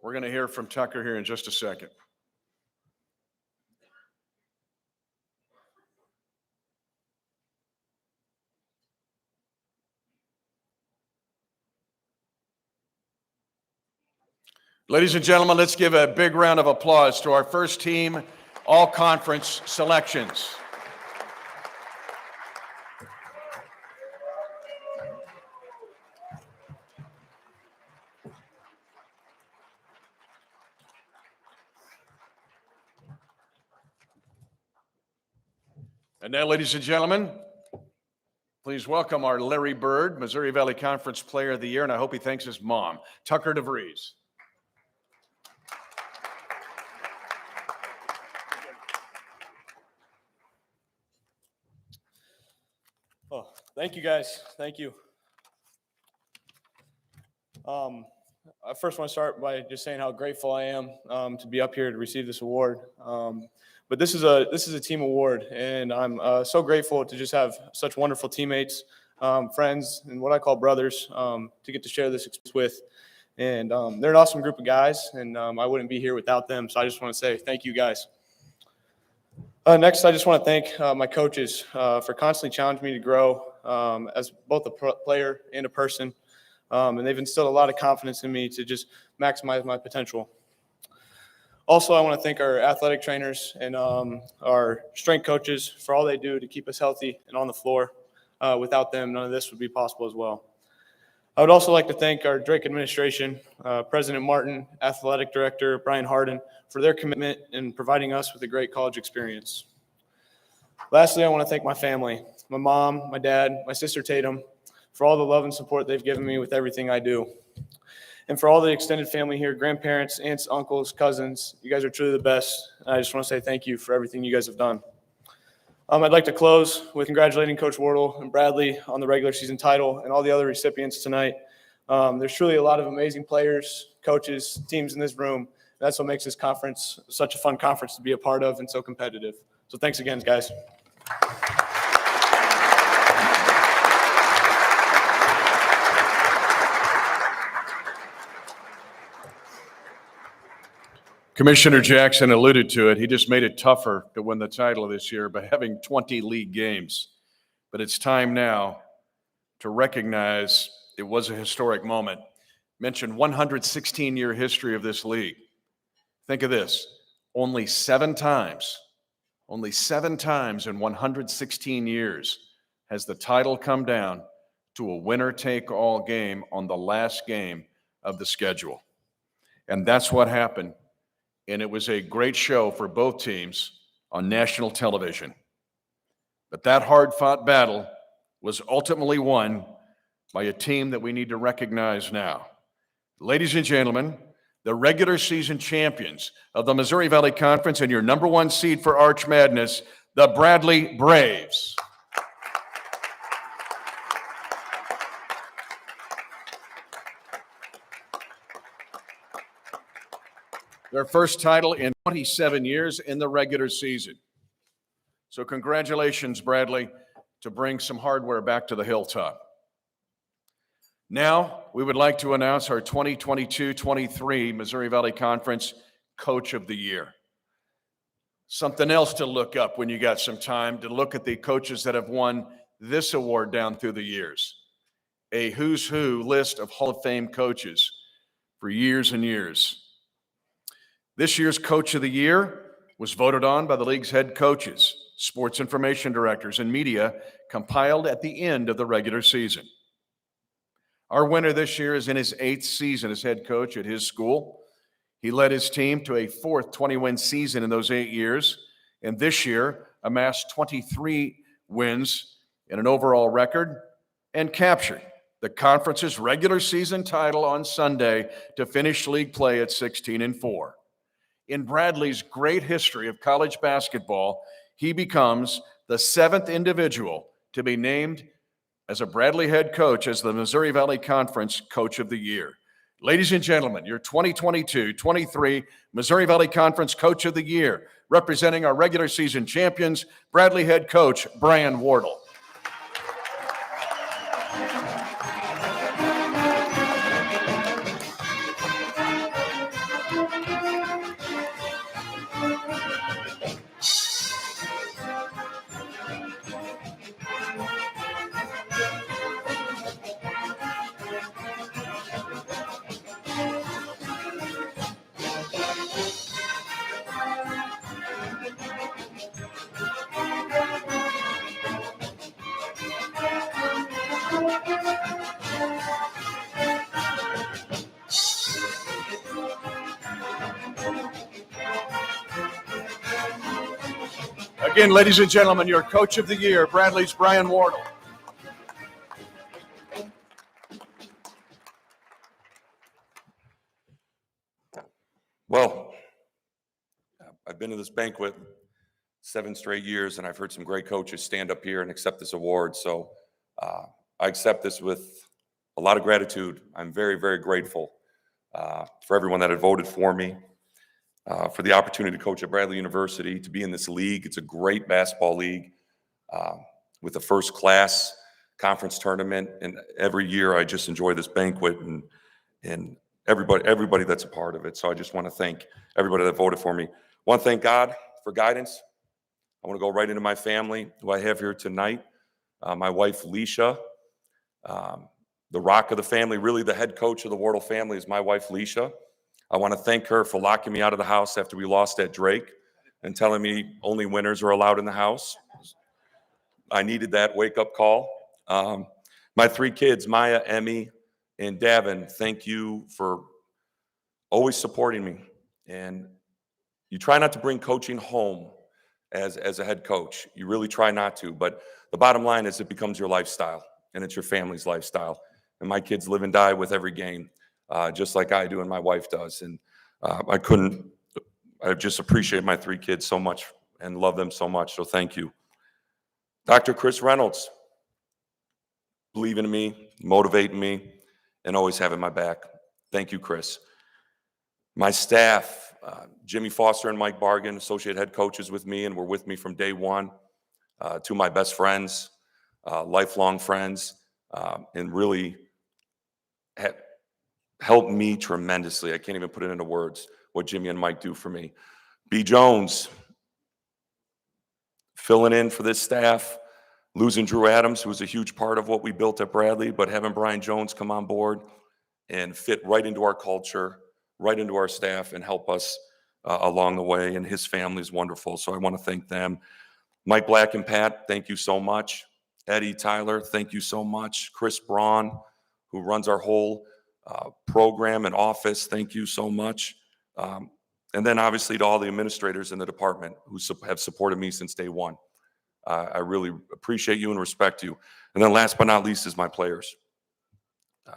we're going to hear from Tucker here in just a second. Ladies and gentlemen, let's give a big round of applause to our first team all-conference selections. And now, ladies and gentlemen, please welcome our Larry Bird, Missouri Valley Conference Player of the Year, and I hope he thanks his mom, Tucker DeVries. Oh, thank you, guys. Thank you. I first want to start by just saying how grateful I am to be up here to receive this award. But this is a team award, and I'm so grateful to just have such wonderful teammates, friends, and what I call brothers to get to share this experience with. And they're an awesome group of guys, and I wouldn't be here without them. So I just want to say thank you, guys. Next, I just want to thank my coaches for constantly challenging me to grow as both a player and a person. And they've instilled a lot of confidence in me to just maximize my potential. Also, I want to thank our athletic trainers and our strength coaches for all they do to keep us healthy and on the floor. Without them, none of this would be possible as well. I would also like to thank our Drake administration, President Martin, Athletic Director Brian Harden, for their commitment in providing us with a great college experience. Lastly, I want to thank my family, my mom, my dad, my sister Tatum, for all the love and support they've given me with everything I do. And for all the extended family here, grandparents, aunts, uncles, cousins, you guys are truly the best. And I just want to say thank you for everything you guys have done. I'd like to close with congratulating Coach Wardle and Bradley on the regular season title and all the other recipients tonight. There's truly a lot of amazing players, coaches, teams in this room. That's what makes this conference such a fun conference to be a part of and so competitive. So thanks again, guys. Commissioner Jackson alluded to it. He just made it tougher to win the title this year by having 20 league games. But it's time now to recognize it was a historic moment. Mentioned 116-year history of this league. Think of this. Only 7 times Only 7 times in 116 years has the title come down to a winner-take-all game on the last game of the schedule. And that's what happened. And it was a great show for both teams on national television. But that hard-fought battle was ultimately won by a team that we need to recognize now. Ladies and gentlemen, the regular season champions of the Missouri Valley Conference and your number 1 seed for Arch Madness, the Bradley Braves. Their first title in 27 years in the regular season. So congratulations, Bradley, to bring some hardware back to the hilltop. Now, we would like to announce our 2022-23 Missouri Valley Conference Coach of the Year. Something else to look up when you got some time to look at the coaches that have won this award down through the years. A who's who list of Hall of Fame coaches for years and years. This year's Coach of the Year was voted on by the league's head coaches, sports information directors, and media, compiled at the end of the regular season. Our winner this year is in his 8th season as head coach at his school. He led his team to a 4th 20-win season in those 8 years, and this year amassed 23 wins in an overall record and captured the conference's regular season title on Sunday to finish league play at 16-4. In Bradley's great history of college basketball, he becomes the 7th individual to be named as a Bradley head coach as the Missouri Valley Conference Coach of the Year. Ladies and gentlemen, your 2022-23 Missouri Valley Conference Coach of the Year, representing our regular season champions, Bradley head coach Brian Wardle. Again, ladies and gentlemen, your Coach of the Year, Bradley's Brian Wardle. Well, I've been to this banquet 7 straight years, and I've heard some great coaches stand up here and accept this award. So I accept this with a lot of gratitude. I'm very, very grateful for everyone that had voted for me, for the opportunity to coach at Bradley University, to be in this league. It's a great basketball league with a first-class conference tournament. And every year I just enjoy this banquet and everybody that's a part of it. So I just want to thank everybody that voted for me. I want to thank God for guidance. I want to go right into my family, who I have here tonight. My wife, Leisha, the rock of the family, really the head coach of the Wardle family is my wife, Leisha. I want to thank her for locking me out of the house after we lost at Drake and telling me only winners are allowed in the house. I needed that wake-up call. My 3 kids, Maya, Emmy, and Davin, thank you for always supporting me. And you try not to bring coaching home as a head coach. You really try not to. But the bottom line is it becomes your lifestyle, and it's your family's lifestyle. And my kids live and die with every game, just like I do and my wife does. And I just appreciate my 3 kids so much and love them so much. So thank you. Dr. Chris Reynolds, believing in me, motivating me, and always having my back. Thank you, Chris. My staff, Jimmy Foster and Mike Bargan, associate head coaches with me and were with me from day one. 2 of my best friends, lifelong friends, and really helped me tremendously. I can't even put it into words what Jimmy and Mike do for me. B. Jones, filling in for this staff, losing Drew Adams, who was a huge part of what we built at Bradley, but having Brian Jones come on board and fit right into our culture, right into our staff, and help us along the way, and his family is wonderful. So I want to thank them. Mike Black and Pat, thank you so much. Eddie Tyler, thank you so much. Chris Braun, who runs our whole program and office, thank you so much. And then obviously to all the administrators in the department who have supported me since day one. I really appreciate you and respect you. And then last but not least is my players.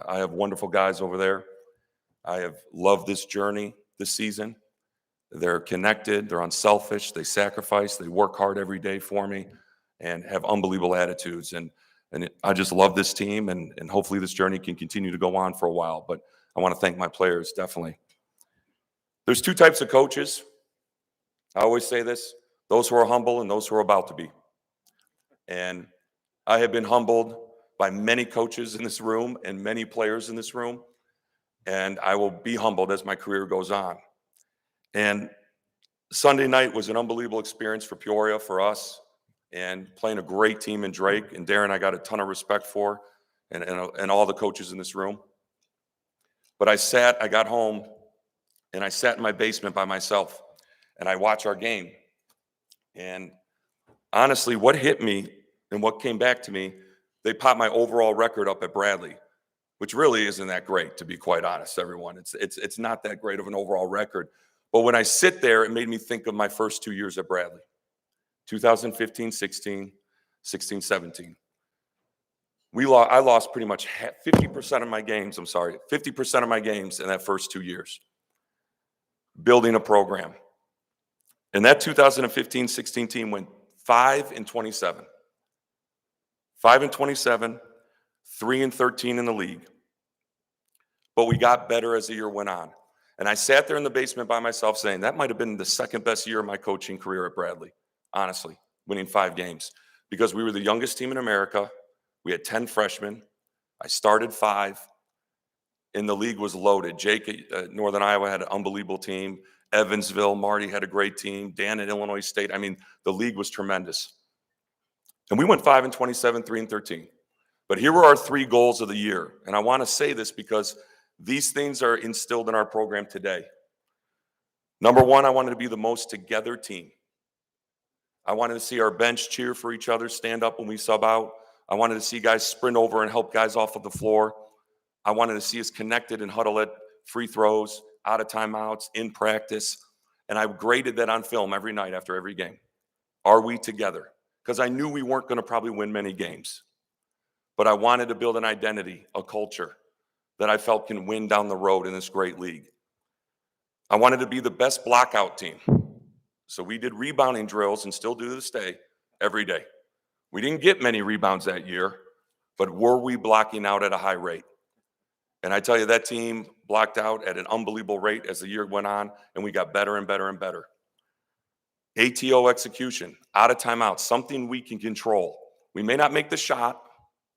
I have wonderful guys over there. I have loved this journey this season. They're connected, they're unselfish, they sacrifice, they work hard every day for me and have unbelievable attitudes. And I just love this team, and hopefully this journey can continue to go on for a while. But I want to thank my players, definitely. There's two types of coaches. I always say this: those who are humble and those who are about to be. And I have been humbled by many coaches in this room and many players in this room, and I will be humbled as my career goes on. And Sunday night was an unbelievable experience for Peoria, for us, and playing a great team in Drake. And Darren, I got a ton of respect for, and all the coaches in this room. But I got home, and I sat in my basement by myself, and I watched our game. And honestly, what hit me and what came back to me, they popped my overall record up at Bradley, which really isn't that great, to be quite honest, everyone. It's not that great of an overall record. But when I sit there, it made me think of my first 2 years at Bradley, 2015-16, 16-17. I lost pretty much 50% of my games, 50% of my games in that first 2 years, building a program. And that 2015-16 team went 5-27. 5-27, 3-13 in the league. But we got better as the year went on. And I sat there in the basement by myself saying, that might have been the second best year of my coaching career at Bradley, honestly, winning 5 games. Because we were the youngest team in America. We had 10 freshmen. I started 5. And the league was loaded. Jake at Northern Iowa had an unbelievable team. Evansville, Marty had a great team. Dan at Illinois State. I mean, the league was tremendous. And we went 5-27, 3-13. But here were our 3 goals of the year. And I want to say this because these things are instilled in our program today. Number 1, I wanted to be the most together team. I wanted to see our bench cheer for each other, stand up when we sub out. I wanted to see guys sprint over and help guys off of the floor. I wanted to see us connected and huddle at free throws, out of timeouts, in practice. And I graded that on film every night after every game. Are we together? Because I knew we weren't going to probably win many games. But I wanted to build an identity, a culture that I felt can win down the road in this great league. I wanted to be the best blockout team. So we did rebounding drills, and still do to this day, every day. We didn't get many rebounds that year, but were we blocking out at a high rate? And I tell you, that team blocked out at an unbelievable rate as the year went on, and we got better and better and better. ATO execution, out of timeout, something we can control. We may not make the shot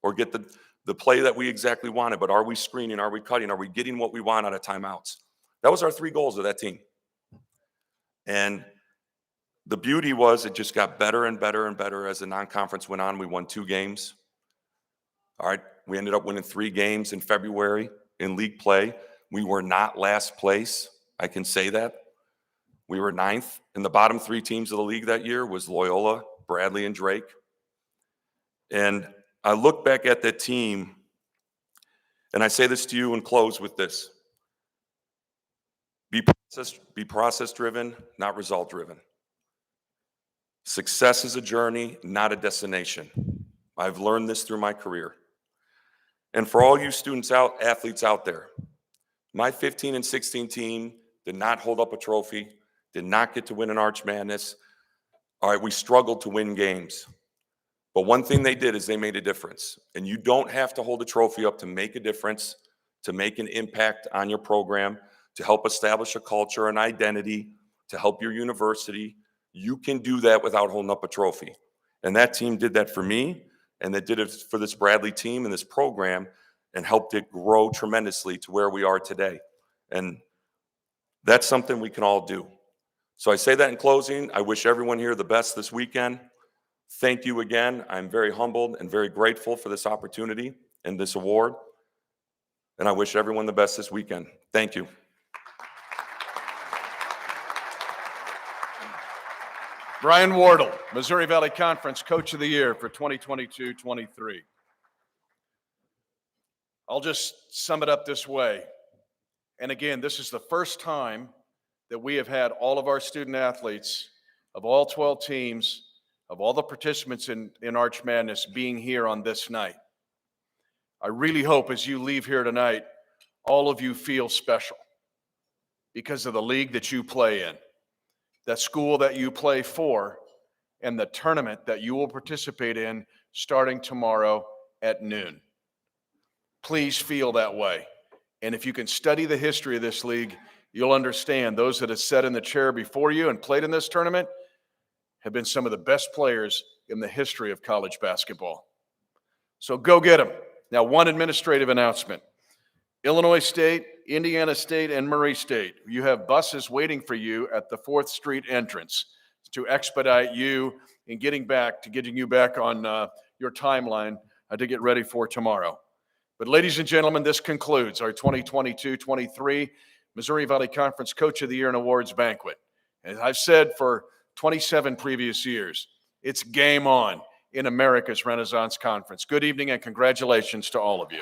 or get the play that we exactly wanted, but are we screening? Are we cutting? Are we getting what we want out of timeouts? That was our 3 goals of that team. And the beauty was it just got better and better and better as the non-conference went on. We won 2 games. All right, we ended up winning 3 games in February in league play. We were not last place. I can say that. We were 9th. And the bottom 3 teams of the league that year was Loyola, Bradley, and Drake. And I look back at that team, and I say this to you and close with this. Be process-driven, not result-driven. Success is a journey, not a destination. I've learned this through my career. And for all you athletes out there, my 15 and 16 team did not hold up a trophy, did not get to win an Arch Madness. All right, we struggled to win games. But one thing they did is they made a difference. And you don't have to hold a trophy up to make a difference, to make an impact on your program, to help establish a culture, an identity, to help your university. You can do that without holding up a trophy. And that team did that for me, and they did it for this Bradley team and this program, and helped it grow tremendously to where we are today. And that's something we can all do. So I say that in closing. I wish everyone here the best this weekend. Thank you again. I'm very humbled and very grateful for this opportunity and this award. And I wish everyone the best this weekend. Thank you. Brian Wardle, Missouri Valley Conference Coach of the Year for 2022-23. I'll just sum it up this way. And again, this is the first time that we have had all of our student athletes of all 12 teams, of all the participants in Arch Madness being here on this night. I really hope as you leave here tonight, all of you feel special because of the league that you play in, that school that you play for, and the tournament that you will participate in starting tomorrow at noon. Please feel that way. And if you can study the history of this league, you'll understand those that have sat in the chair before you and played in this tournament have been some of the best players in the history of college basketball. So go get them. Now, one administrative announcement. Illinois State, Indiana State, and Murray State, you have buses waiting for you at the 4th Street entrance to expedite you in getting you back on your timeline to get ready for tomorrow. But ladies and gentlemen, this concludes our 2022-23 Missouri Valley Conference Coach of the Year and Awards Banquet. As I've said for 27 previous years, it's game on in America's Renaissance Conference. Good evening and congratulations to all of you.